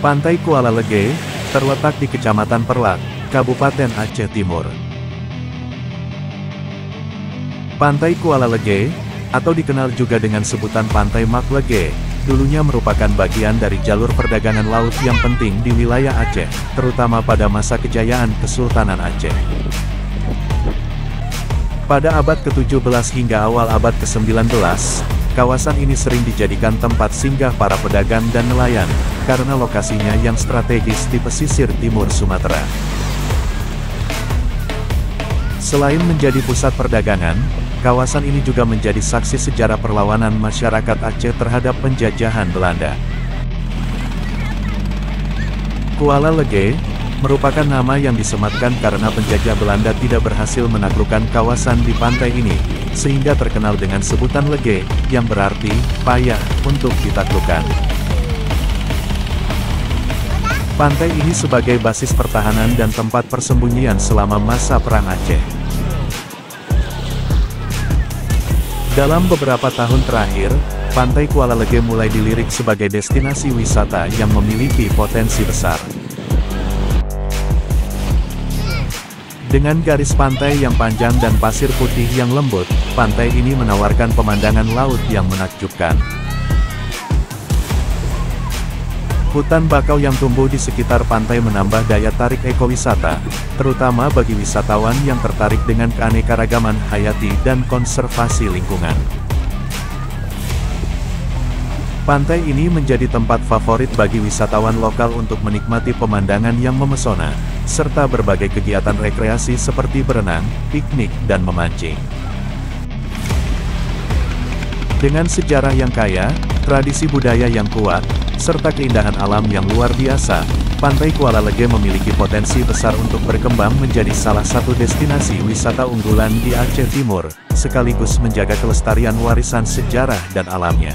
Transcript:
Pantai Kuala Lege, terletak di Kecamatan Perlak, Kabupaten Aceh Timur. Pantai Kuala Lege, atau dikenal juga dengan sebutan Pantai Mak Lege, dulunya merupakan bagian dari jalur perdagangan laut yang penting di wilayah Aceh, terutama pada masa kejayaan Kesultanan Aceh. Pada abad ke-17 hingga awal abad ke-19, kawasan ini sering dijadikan tempat singgah para pedagang dan nelayan, karena lokasinya yang strategis di pesisir timur Sumatera. Selain menjadi pusat perdagangan, kawasan ini juga menjadi saksi sejarah perlawanan masyarakat Aceh terhadap penjajahan Belanda. Kuala Lege merupakan nama yang disematkan karena penjajah Belanda tidak berhasil menaklukkan kawasan di pantai ini, sehingga terkenal dengan sebutan Lege, yang berarti payah untuk ditaklukkan. Pantai ini sebagai basis pertahanan dan tempat persembunyian selama masa Perang Aceh. Dalam beberapa tahun terakhir, Pantai Kuala Lege mulai dilirik sebagai destinasi wisata yang memiliki potensi besar. Dengan garis pantai yang panjang dan pasir putih yang lembut, pantai ini menawarkan pemandangan laut yang menakjubkan. Hutan bakau yang tumbuh di sekitar pantai menambah daya tarik ekowisata, terutama bagi wisatawan yang tertarik dengan keanekaragaman hayati dan konservasi lingkungan. Pantai ini menjadi tempat favorit bagi wisatawan lokal untuk menikmati pemandangan yang memesona, serta berbagai kegiatan rekreasi seperti berenang, piknik, dan memancing. Dengan sejarah yang kaya, tradisi budaya yang kuat, serta keindahan alam yang luar biasa, Pantai Kuala Lege memiliki potensi besar untuk berkembang menjadi salah satu destinasi wisata unggulan di Aceh Timur, sekaligus menjaga kelestarian warisan sejarah dan alamnya.